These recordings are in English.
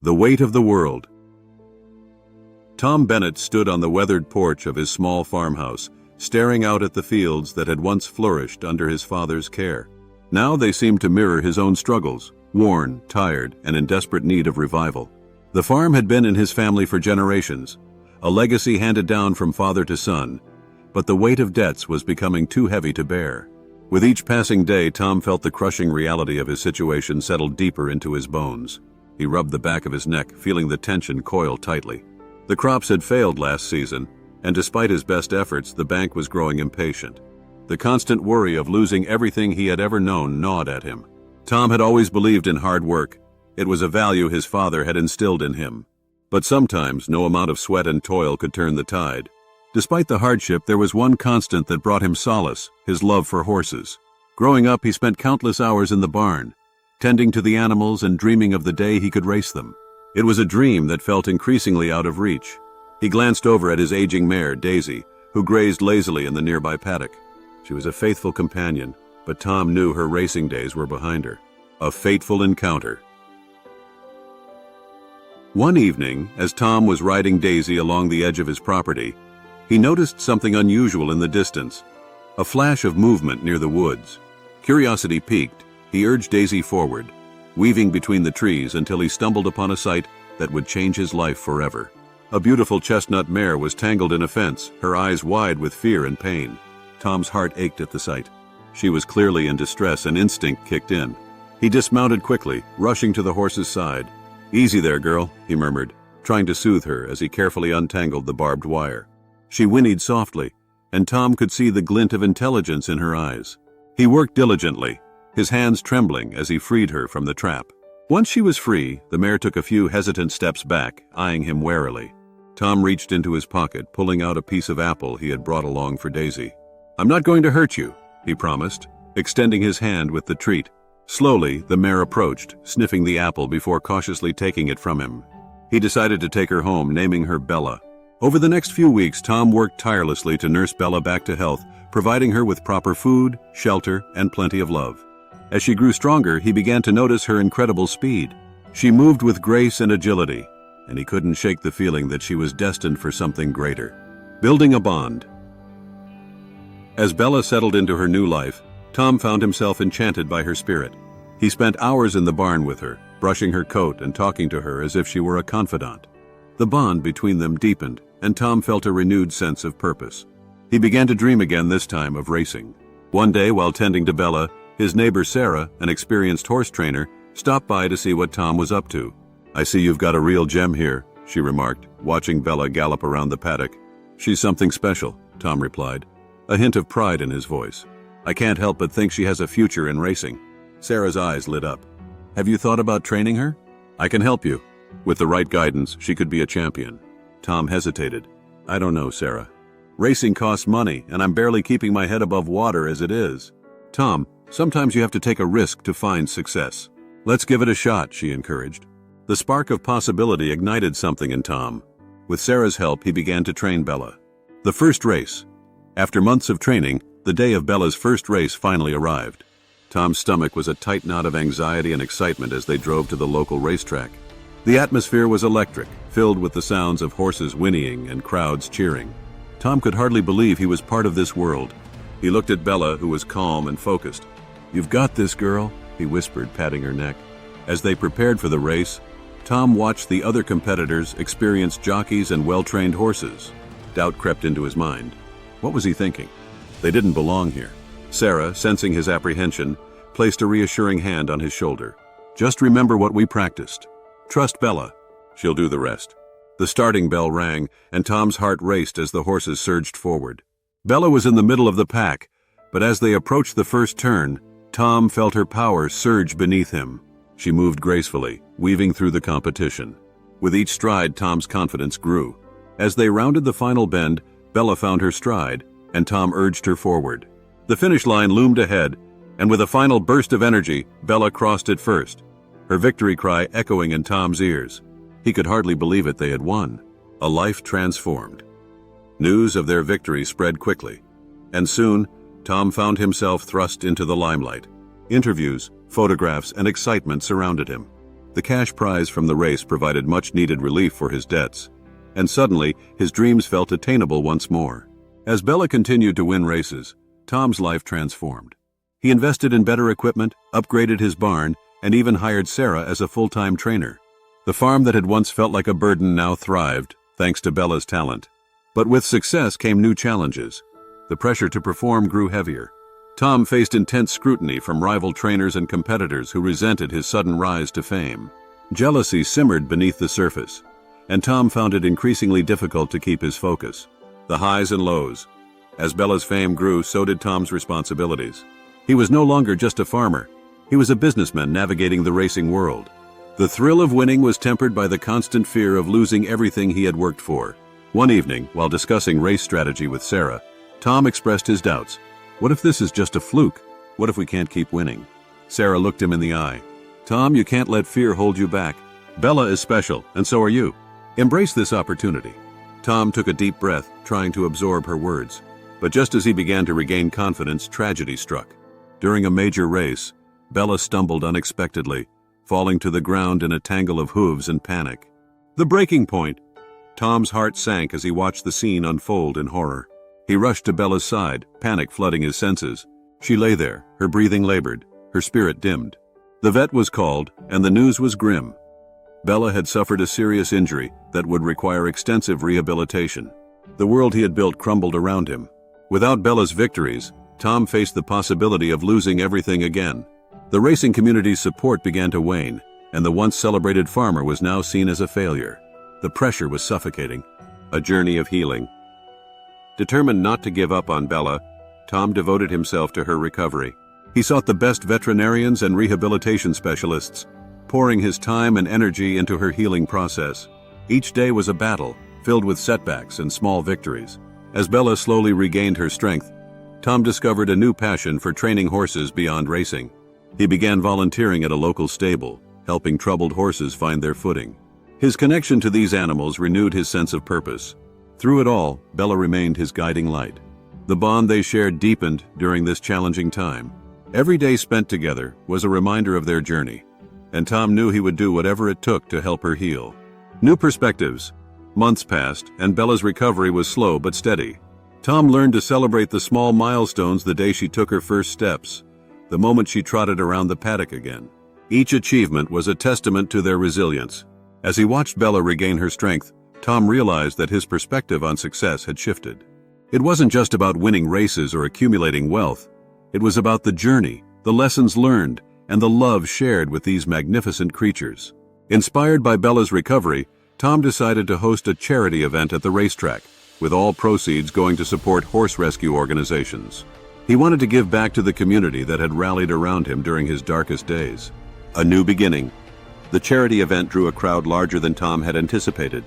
The weight of the world. Tom Bennett stood on the weathered porch of his small farmhouse, staring out at the fields that had once flourished under his father's care. Now they seemed to mirror his own struggles, worn, tired, and in desperate need of revival. The farm had been in his family for generations, a legacy handed down from father to son, but the weight of debts was becoming too heavy to bear. With each passing day, Tom felt the crushing reality of his situation settle deeper into his bones. He rubbed the back of his neck, feeling the tension coil tightly. The crops had failed last season, and despite his best efforts, the bank was growing impatient. The constant worry of losing everything he had ever known gnawed at him. Tom had always believed in hard work. It was a value his father had instilled in him. But sometimes no amount of sweat and toil could turn the tide. Despite the hardship, there was one constant that brought him solace: his love for horses. Growing up, he spent countless hours in the barn, tending to the animals and dreaming of the day he could race them. It was a dream that felt increasingly out of reach. He glanced over at his aging mare, Daisy, who grazed lazily in the nearby paddock. She was a faithful companion, but Tom knew her racing days were behind her. A fateful encounter. One evening, as Tom was riding Daisy along the edge of his property, he noticed something unusual in the distance, a flash of movement near the woods. Curiosity piqued, he urged Daisy forward, weaving between the trees until he stumbled upon a sight that would change his life forever. A beautiful chestnut mare was tangled in a fence, her eyes wide with fear and pain. Tom's heart ached at the sight. She was clearly in distress, and instinct kicked in. He dismounted quickly, rushing to the horse's side. "Easy there, girl," he murmured, trying to soothe her as he carefully untangled the barbed wire. She whinnied softly, and Tom could see the glint of intelligence in her eyes. He worked diligently, his hands trembling as he freed her from the trap. Once she was free, the mare took a few hesitant steps back, eyeing him warily. Tom reached into his pocket, pulling out a piece of apple he had brought along for Daisy. "I'm not going to hurt you," he promised, extending his hand with the treat. Slowly, the mare approached, sniffing the apple before cautiously taking it from him. He decided to take her home, naming her Bella. Over the next few weeks, Tom worked tirelessly to nurse Bella back to health, providing her with proper food, shelter, and plenty of love. As she grew stronger, he began to notice her incredible speed. She moved with grace and agility, and he couldn't shake the feeling that she was destined for something greater. Building a bond. As Bella settled into her new life, Tom found himself enchanted by her spirit. He spent hours in the barn with her, brushing her coat and talking to her as if she were a confidant. The bond between them deepened, and Tom felt a renewed sense of purpose. He began to dream again, this time of racing. One day, while tending to Bella, his neighbor Sarah, an experienced horse trainer, stopped by to see what Tom was up to. "I see you've got a real gem here," she remarked, watching Bella gallop around the paddock. "She's something special," Tom replied, a hint of pride in his voice. "I can't help but think she has a future in racing." Sarah's eyes lit up. "Have you thought about training her?" "I can help you. With the right guidance, she could be a champion." Tom hesitated. "I don't know, Sarah. Racing costs money, and I'm barely keeping my head above water as it is." "Tom, sometimes you have to take a risk to find success." "Let's give it a shot," she encouraged. The spark of possibility ignited something in Tom. With Sarah's help, he began to train Bella. The first race. After months of training, the day of Bella's first race finally arrived. Tom's stomach was a tight knot of anxiety and excitement as they drove to the local racetrack. The atmosphere was electric, filled with the sounds of horses whinnying and crowds cheering. Tom could hardly believe he was part of this world. He looked at Bella, who was calm and focused. "You've got this, girl," he whispered, patting her neck. As they prepared for the race, Tom watched the other competitors, experienced jockeys, and well-trained horses. Doubt crept into his mind. What was he thinking? They didn't belong here. Sarah, sensing his apprehension, placed a reassuring hand on his shoulder. "Just remember what we practiced. Trust Bella. She'll do the rest." The starting bell rang, and Tom's heart raced as the horses surged forward. Bella was in the middle of the pack, but as they approached the first turn, Tom felt her power surge beneath him. She moved gracefully, weaving through the competition. With each stride, Tom's confidence grew. As they rounded the final bend, Bella found her stride, and Tom urged her forward. The finish line loomed ahead, and with a final burst of energy, Bella crossed it first, her victory cry echoing in Tom's ears. He could hardly believe it. They had won. A life transformed. News of their victory spread quickly, and soon, Tom found himself thrust into the limelight. Interviews, photographs, and excitement surrounded him. The cash prize from the race provided much-needed relief for his debts, and suddenly his dreams felt attainable once more. As Bella continued to win races, Tom's life transformed. He invested in better equipment, upgraded his barn, and even hired Sarah as a full-time trainer. The farm that had once felt like a burden now thrived, thanks to Bella's talent. But with success came new challenges. The pressure to perform grew heavier. Tom faced intense scrutiny from rival trainers and competitors who resented his sudden rise to fame. Jealousy simmered beneath the surface, and Tom found it increasingly difficult to keep his focus. The highs and lows. As Bella's fame grew, so did Tom's responsibilities. He was no longer just a farmer. He was a businessman navigating the racing world. The thrill of winning was tempered by the constant fear of losing everything he had worked for. One evening, while discussing race strategy with Sarah, Tom expressed his doubts. What if this is just a fluke? What if we can't keep winning? Sarah looked him in the eye. Tom, you can't let fear hold you back. Bella is special, and so are you. Embrace this opportunity. Tom took a deep breath, trying to absorb her words. But just as he began to regain confidence, tragedy struck. During a major race, Bella stumbled unexpectedly, falling to the ground in a tangle of hooves and panic. The breaking point! Tom's heart sank as he watched the scene unfold in horror. He rushed to Bella's side, panic flooding his senses. She lay there, her breathing labored, her spirit dimmed. The vet was called, and the news was grim. Bella had suffered a serious injury that would require extensive rehabilitation. The world he had built crumbled around him. Without Bella's victories, Tom faced the possibility of losing everything again. The racing community's support began to wane, and the once celebrated farmer was now seen as a failure. The pressure was suffocating. A journey of healing. Determined not to give up on Bella, Tom devoted himself to her recovery. He sought the best veterinarians and rehabilitation specialists, pouring his time and energy into her healing process. Each day was a battle, filled with setbacks and small victories. As Bella slowly regained her strength, Tom discovered a new passion for training horses beyond racing. He began volunteering at a local stable, helping troubled horses find their footing. His connection to these animals renewed his sense of purpose. Through it all, Bella remained his guiding light. The bond they shared deepened during this challenging time. Every day spent together was a reminder of their journey, and Tom knew he would do whatever it took to help her heal. New perspectives. Months passed, and Bella's recovery was slow but steady. Tom learned to celebrate the small milestones the day she took her first steps, the moment she trotted around the paddock again. Each achievement was a testament to their resilience. As he watched Bella regain her strength, Tom realized that his perspective on success had shifted. It wasn't just about winning races or accumulating wealth. It was about the journey, the lessons learned, and the love shared with these magnificent creatures. Inspired by Bella's recovery, Tom decided to host a charity event at the racetrack, with all proceeds going to support horse rescue organizations. He wanted to give back to the community that had rallied around him during his darkest days. A new beginning. The charity event drew a crowd larger than Tom had anticipated.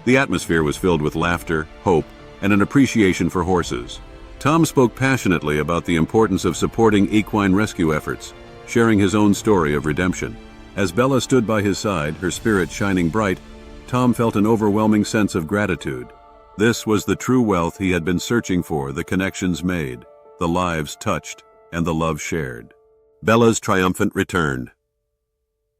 The atmosphere was filled with laughter, hope, and an appreciation for horses. Tom spoke passionately about the importance of supporting equine rescue efforts, sharing his own story of redemption. As Bella stood by his side, her spirit shining bright, Tom felt an overwhelming sense of gratitude. This was the true wealth he had been searching for, the connections made, the lives touched, and the love shared. Bella's triumphant return.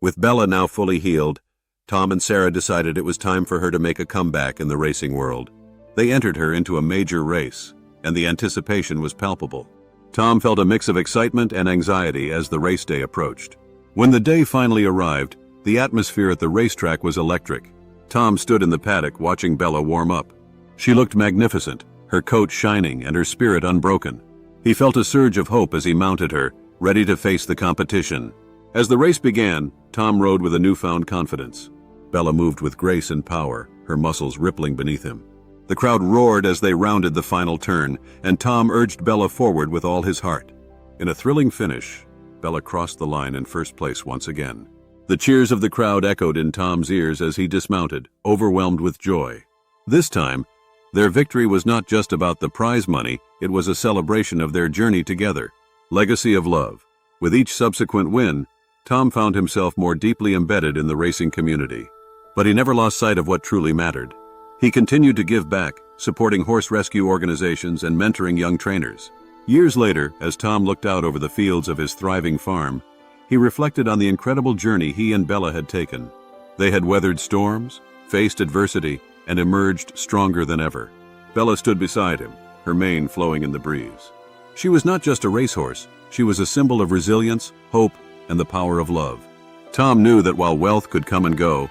With Bella now fully healed, Tom and Sarah decided it was time for her to make a comeback in the racing world. They entered her into a major race, and the anticipation was palpable. Tom felt a mix of excitement and anxiety as the race day approached. When the day finally arrived, the atmosphere at the racetrack was electric. Tom stood in the paddock watching Bella warm up. She looked magnificent, her coat shining and her spirit unbroken. He felt a surge of hope as he mounted her, ready to face the competition. As the race began, Tom rode with a newfound confidence. Bella moved with grace and power, her muscles rippling beneath him. The crowd roared as they rounded the final turn, and Tom urged Bella forward with all his heart. In a thrilling finish, Bella crossed the line in first place once again. The cheers of the crowd echoed in Tom's ears as he dismounted, overwhelmed with joy. This time, their victory was not just about the prize money, it was a celebration of their journey together. Legacy of love. With each subsequent win, Tom found himself more deeply embedded in the racing community. But he never lost sight of what truly mattered. He continued to give back, supporting horse rescue organizations and mentoring young trainers. Years later, as Tom looked out over the fields of his thriving farm, He reflected on the incredible journey he and Bella had taken. They had weathered storms, faced adversity, and emerged stronger than ever. Bella stood beside him, her mane flowing in the breeze. She was not just a racehorse, she was a symbol of resilience, hope, and the power of love. Tom knew that while wealth could come and go,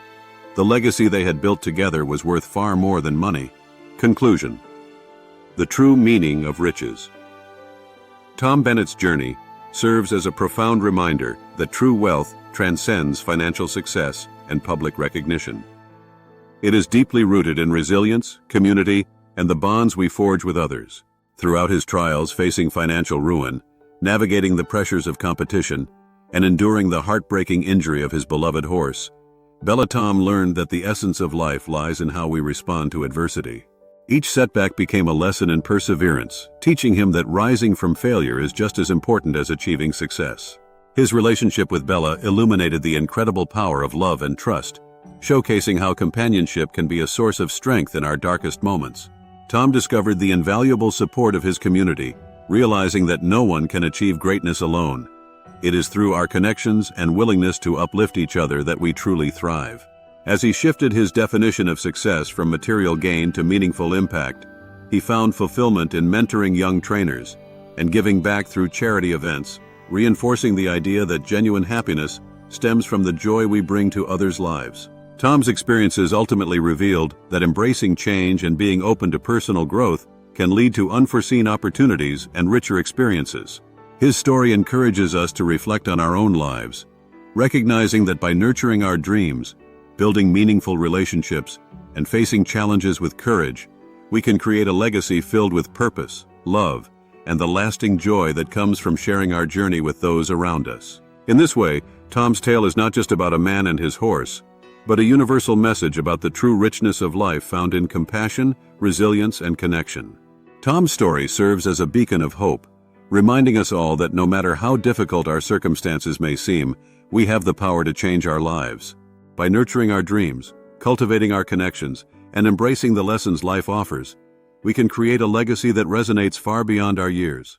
the legacy they had built together was worth far more than money. Conclusion: the true meaning of riches. Tom Bennett's journey serves as a profound reminder that true wealth transcends financial success and public recognition. It is deeply rooted in resilience, community, and the bonds we forge with others. Throughout his trials facing financial ruin, navigating the pressures of competition, and enduring the heartbreaking injury of his beloved horse, Bella Tom learned that the essence of life lies in how we respond to adversity. Each setback became a lesson in perseverance, teaching him that rising from failure is just as important as achieving success. His relationship with Bella illuminated the incredible power of love and trust, showcasing how companionship can be a source of strength in our darkest moments. Tom discovered the invaluable support of his community, realizing that no one can achieve greatness alone. It is through our connections and willingness to uplift each other that we truly thrive. As he shifted his definition of success from material gain to meaningful impact, he found fulfillment in mentoring young trainers and giving back through charity events, reinforcing the idea that genuine happiness stems from the joy we bring to others' lives. Tom's experiences ultimately revealed that embracing change and being open to personal growth can lead to unforeseen opportunities and richer experiences. His story encourages us to reflect on our own lives, recognizing that by nurturing our dreams, building meaningful relationships, and facing challenges with courage, we can create a legacy filled with purpose, love, and the lasting joy that comes from sharing our journey with those around us. In this way, Tom's tale is not just about a man and his horse, but a universal message about the true richness of life found in compassion, resilience, and connection. Tom's story serves as a beacon of hope, reminding us all that no matter how difficult our circumstances may seem, we have the power to change our lives. By nurturing our dreams, cultivating our connections, and embracing the lessons life offers, we can create a legacy that resonates far beyond our years.